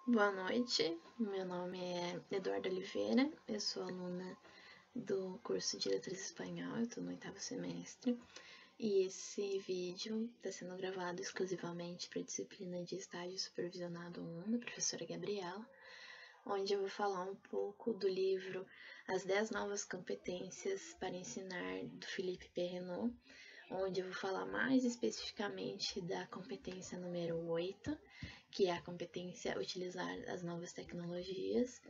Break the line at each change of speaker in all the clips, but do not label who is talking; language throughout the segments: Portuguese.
Boa noite, meu nome é Eduardo Oliveira, eu sou aluna do curso de Letras Espanhol, eu estou no 8º semestre, e esse vídeo está sendo gravado exclusivamente para a disciplina de estágio supervisionado 1 da professora Gabriela, onde eu vou falar um pouco do livro As 10 Novas Competências para Ensinar, do Philippe Perrenot, onde eu vou falar mais especificamente da competência número 8, que é a competência utilizar as novas tecnologias,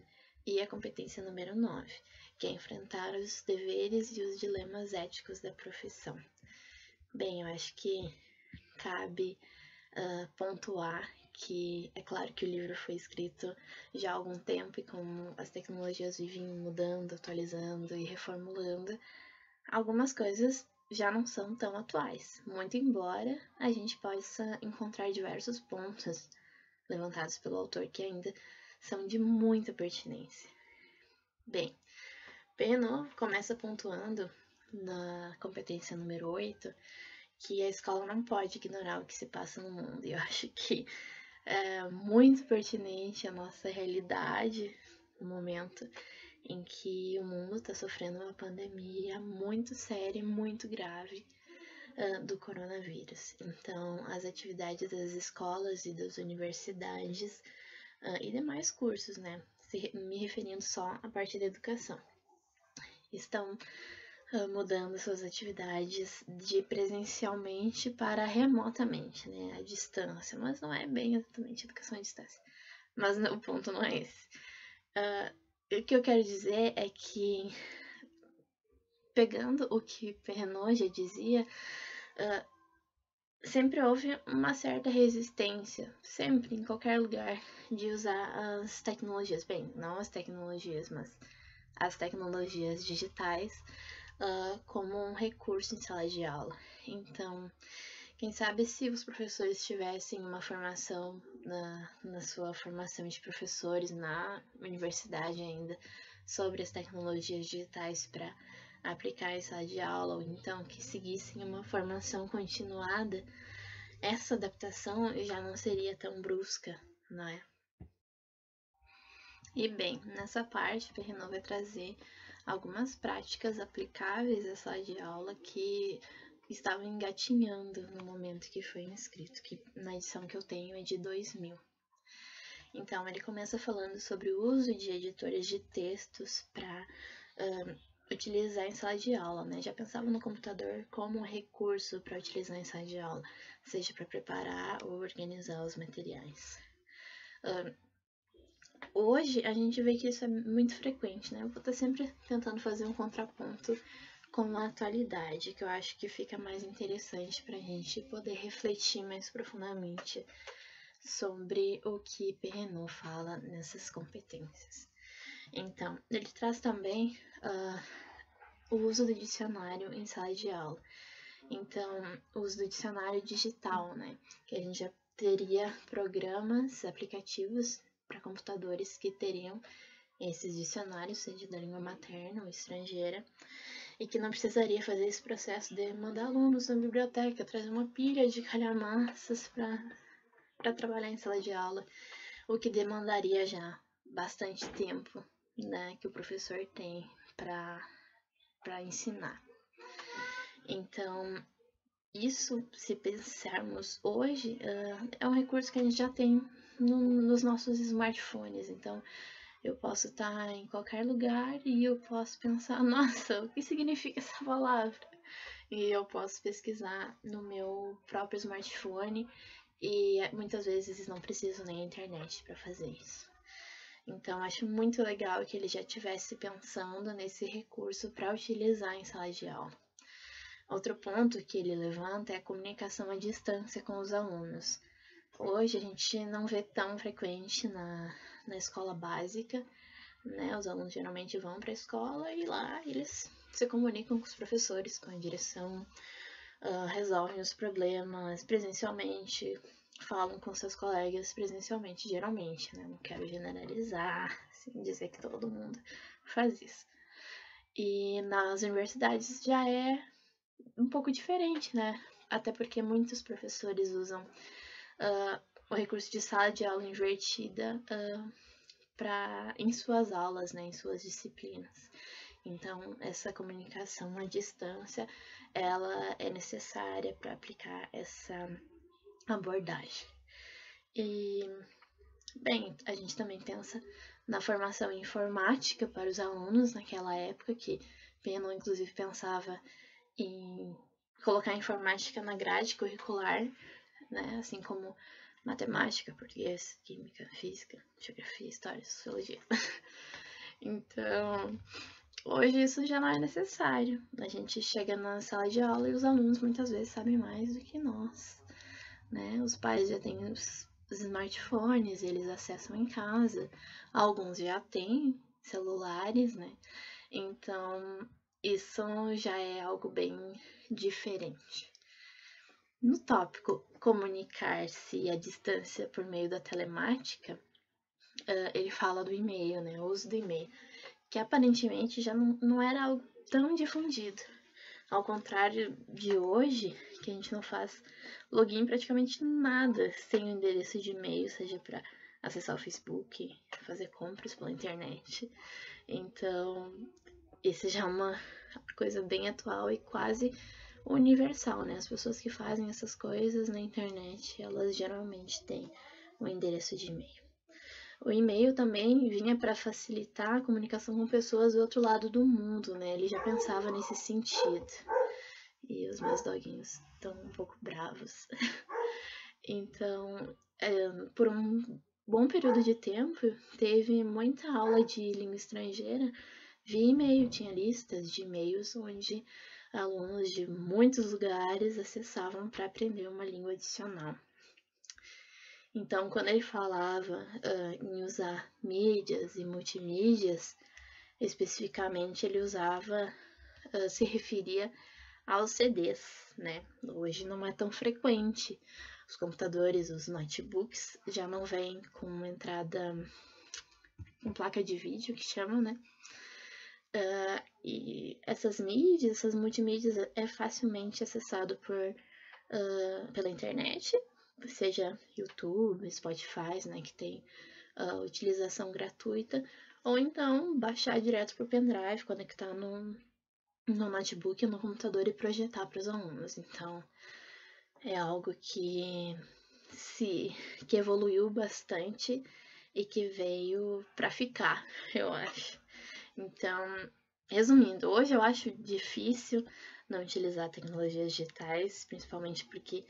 e a competência número 9, que é enfrentar os deveres e os dilemas éticos da profissão. Bem, eu acho que cabe pontuar que é claro que o livro foi escrito já há algum tempo e como as tecnologias vivem mudando, atualizando e reformulando, algumas coisas já não são tão atuais, muito embora a gente possa encontrar diversos pontos levantados pelo autor que ainda são de muita pertinência. Bem, Perrenot começa pontuando na competência número 8 que a escola não pode ignorar o que se passa no mundo. E eu acho que é muito pertinente a nossa realidade no momento em que o mundo está sofrendo uma pandemia muito séria e muito grave do coronavírus. Então, as atividades das escolas e das universidades e demais cursos, né? Me referindo só à parte da educação, estão mudando suas atividades de presencialmente para remotamente, né? À distância, mas não é bem exatamente educação à distância. Mas o ponto não é esse. O que eu quero dizer é que, pegando o que Perrenot já dizia, sempre houve uma certa resistência, sempre, em qualquer lugar, de usar as tecnologias. Bem, não as tecnologias, mas as tecnologias digitais como um recurso em sala de aula. Então, quem sabe se os professores tivessem uma formação na sua formação de professores na universidade ainda sobre as tecnologias digitais para aplicar em sala de aula, ou então que seguissem uma formação continuada, essa adaptação já não seria tão brusca, não é? E bem, nessa parte, Perrenot vai trazer algumas práticas aplicáveis à sala de aula que estavam engatinhando no momento que foi inscrito, que na edição que eu tenho é de 2000. Então, ele começa falando sobre o uso de editores de textos para utilizar em sala de aula, né? Já pensava no computador como um recurso para utilizar em sala de aula, seja para preparar ou organizar os materiais. Hoje a gente vê que isso é muito frequente, né? Eu vou estar sempre tentando fazer um contraponto com a atualidade, que eu acho que fica mais interessante para a gente poder refletir mais profundamente sobre o que Perrenot fala nessas competências. Então, ele traz também o uso do dicionário em sala de aula. Então, o uso do dicionário digital, né? Que a gente já teria programas, aplicativos para computadores que teriam esses dicionários, seja da língua materna ou estrangeira, e que não precisaria fazer esse processo de mandar alunos na biblioteca, trazer uma pilha de calhamaças para trabalhar em sala de aula, o que demandaria já bastante tempo, né, que o professor tem para ensinar. Então, isso, se pensarmos hoje, é um recurso que a gente já tem nos nossos smartphones. Então, eu posso estar em qualquer lugar e eu posso pensar, nossa, o que significa essa palavra? E eu posso pesquisar no meu próprio smartphone e muitas vezes não preciso nem a internet para fazer isso. Então, acho muito legal que ele já estivesse pensando nesse recurso para utilizar em sala de aula. Outro ponto que ele levanta é a comunicação à distância com os alunos. Hoje a gente não vê tão frequente na escola básica, né? Os alunos geralmente vão para a escola e lá eles se comunicam com os professores, com a direção, resolvem os problemas presencialmente, falam com seus colegas presencialmente, geralmente, né? Não quero generalizar, assim, dizer que todo mundo faz isso. E nas universidades já é um pouco diferente, né? Até porque muitos professores usam o recurso de sala de aula invertida em suas aulas, né, em suas disciplinas. Então, essa comunicação à distância, ela é necessária para aplicar essa abordagem. E, bem, a gente também pensa na formação informática para os alunos naquela época, que Fanon, inclusive, pensava em colocar a informática na grade curricular, né, assim como matemática, português, química, física, geografia, história, sociologia. Então, hoje isso já não é necessário. A gente chega na sala de aula e os alunos muitas vezes sabem mais do que nós, né? Os pais já têm os smartphones, eles acessam em casa. Alguns já têm celulares, né? Então, isso já é algo bem diferente. No tópico comunicar-se à distância por meio da telemática, ele fala do e-mail, né? O uso do e-mail, que aparentemente já não era algo tão difundido. Ao contrário de hoje, que a gente não faz login praticamente nada sem o endereço de e-mail, seja para acessar o Facebook, fazer compras pela internet. Então, esse já é uma coisa bem atual e quase universal, né? As pessoas que fazem essas coisas na internet, elas geralmente têm um endereço de e-mail. O e-mail também vinha para facilitar a comunicação com pessoas do outro lado do mundo, né? Ele já pensava nesse sentido. E os meus doguinhos estão um pouco bravos. Então, por um bom período de tempo, teve muita aula de língua estrangeira via e-mail. Tinha listas de e-mails onde alunos de muitos lugares acessavam para aprender uma língua adicional. Então, quando ele falava em usar mídias e multimídias, especificamente ele se referia aos CDs, né? Hoje não é tão frequente. Os computadores, os notebooks já não vêm com entrada com placa de vídeo, que chama, né? E essas mídias, essas multimídias é facilmente acessado pela internet, seja YouTube, Spotify, né, que tem utilização gratuita, ou então baixar direto para o pendrive, conectar no notebook ou no computador e projetar para os alunos. Então, é algo que evoluiu bastante e que veio para ficar, eu acho. Então, resumindo, hoje eu acho difícil não utilizar tecnologias digitais, principalmente porque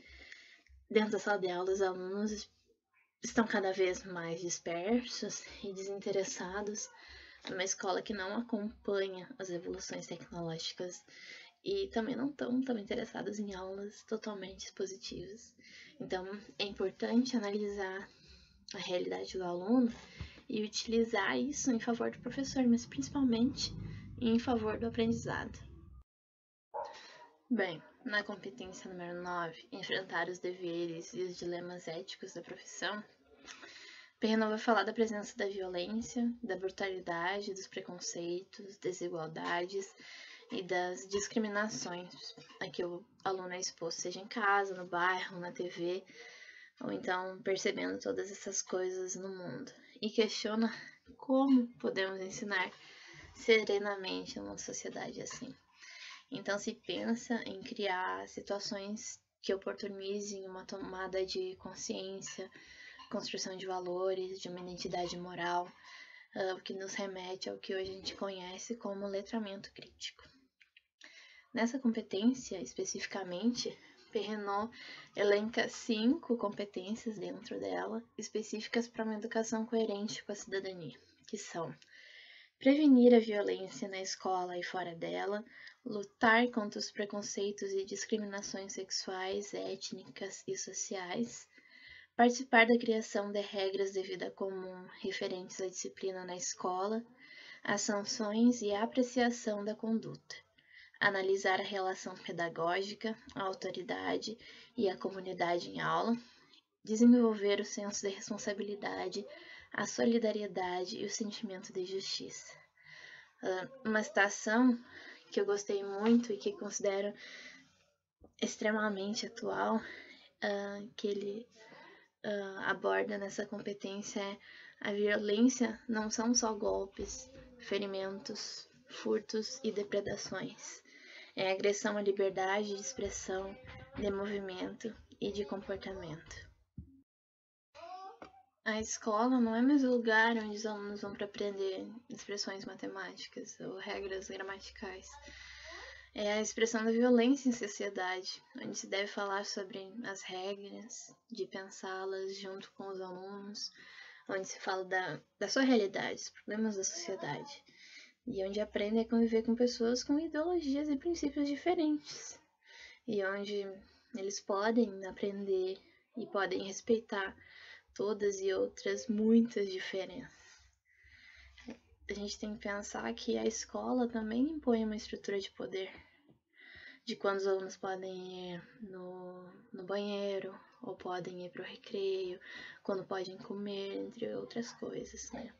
dentro da sala de aula os alunos estão cada vez mais dispersos e desinteressados numa escola que não acompanha as evoluções tecnológicas e também não estão tão interessados em aulas totalmente expositivas. Então, é importante analisar a realidade do aluno e utilizar isso em favor do professor, mas principalmente em favor do aprendizado. Bem, na competência número 9, enfrentar os deveres e os dilemas éticos da profissão, Fanon vai falar da presença da violência, da brutalidade, dos preconceitos, desigualdades e das discriminações a que o aluno é exposto, seja em casa, no bairro, na TV, ou então percebendo todas essas coisas no mundo. E questiona como podemos ensinar serenamente numa sociedade assim. Então se pensa em criar situações que oportunizem uma tomada de consciência, construção de valores, de uma identidade moral, o que nos remete ao que hoje a gente conhece como letramento crítico. Nessa competência, especificamente, Fanon elenca 5 competências dentro dela, específicas para uma educação coerente com a cidadania, que são prevenir a violência na escola e fora dela, lutar contra os preconceitos e discriminações sexuais, étnicas e sociais, participar da criação de regras de vida comum referentes à disciplina na escola, as sanções e a apreciação da conduta, analisar a relação pedagógica, a autoridade e a comunidade em aula, desenvolver o senso de responsabilidade, a solidariedade e o sentimento de justiça. Uma citação que eu gostei muito e que considero extremamente atual, que ele aborda nessa competência é a violência não são só golpes, ferimentos, furtos e depredações. É agressão à liberdade de expressão, de movimento e de comportamento. A escola não é mais o lugar onde os alunos vão para aprender expressões matemáticas ou regras gramaticais. É a expressão da violência em sociedade, onde se deve falar sobre as regras, de pensá-las junto com os alunos, onde se fala da sua realidade, dos problemas da sociedade, e onde aprende a conviver com pessoas com ideologias e princípios diferentes, e onde eles podem aprender e podem respeitar todas e outras muitas diferenças. A gente tem que pensar que a escola também impõe uma estrutura de poder, de quando os alunos podem ir no banheiro, ou podem ir para o recreio, quando podem comer, entre outras coisas, né?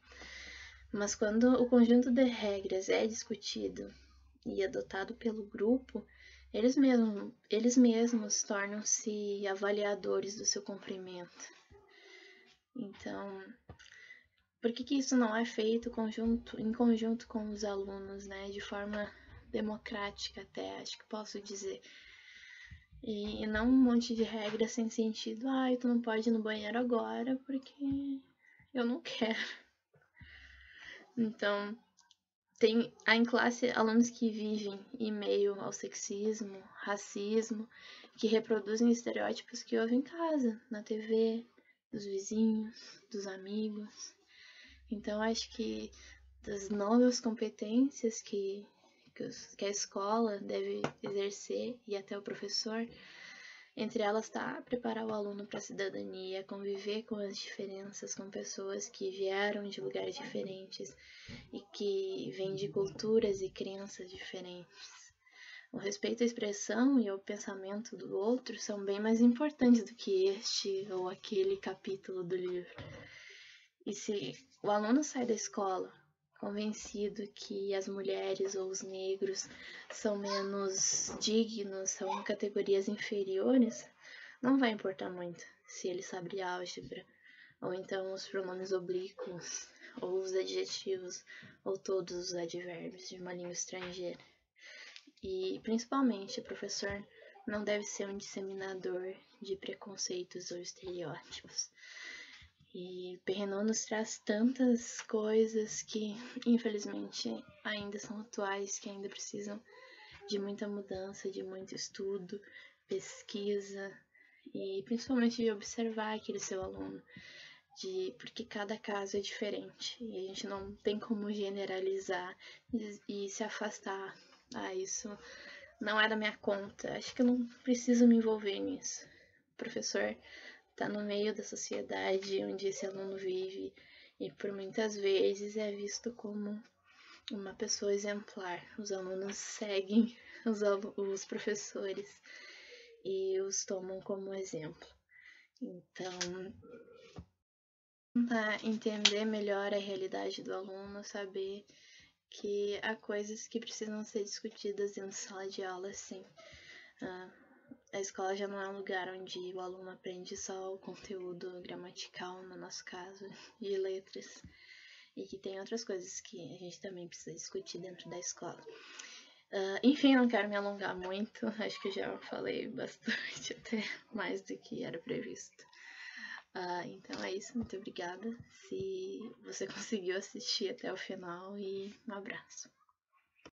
Mas quando o conjunto de regras é discutido e adotado pelo grupo, eles mesmos tornam-se avaliadores do seu cumprimento. Então, por que isso não é feito em conjunto com os alunos, né? De forma democrática até, acho que posso dizer. E não um monte de regras sem sentido. Tu não pode ir no banheiro agora porque eu não quero. Então, há em classe alunos que vivem em meio ao sexismo, racismo, que reproduzem estereótipos que ouvem em casa, na TV, dos vizinhos, dos amigos. Então, acho que das novas competências que a escola deve exercer e até o professor, entre elas está preparar o aluno para a cidadania, conviver com as diferenças, com pessoas que vieram de lugares diferentes e que vêm de culturas e crenças diferentes. O respeito à expressão e ao pensamento do outro são bem mais importantes do que este ou aquele capítulo do livro. E se o aluno sai da escola convencido que as mulheres ou os negros são menos dignos, são categorias inferiores, não vai importar muito se ele sabe álgebra, ou então os pronomes oblíquos, ou os adjetivos, ou todos os advérbios de uma língua estrangeira. E, principalmente, o professor não deve ser um disseminador de preconceitos ou estereótipos. E Perrineau nos traz tantas coisas que, infelizmente, ainda são atuais, que ainda precisam de muita mudança, de muito estudo, pesquisa e principalmente de observar aquele seu aluno, porque cada caso é diferente e a gente não tem como generalizar e se afastar. Isso não é da minha conta, acho que eu não preciso me envolver nisso. O professor está no meio da sociedade onde esse aluno vive e por muitas vezes é visto como uma pessoa exemplar. Os alunos seguem os professores e os tomam como exemplo. Então, tentar entender melhor a realidade do aluno, saber que há coisas que precisam ser discutidas em sala de aula, sim. A escola já não é um lugar onde o aluno aprende só o conteúdo gramatical, no nosso caso, de letras, e que tem outras coisas que a gente também precisa discutir dentro da escola. Enfim, não quero me alongar muito, acho que já falei bastante, até mais do que era previsto. Então é isso, muito obrigada se você conseguiu assistir até o final e um abraço.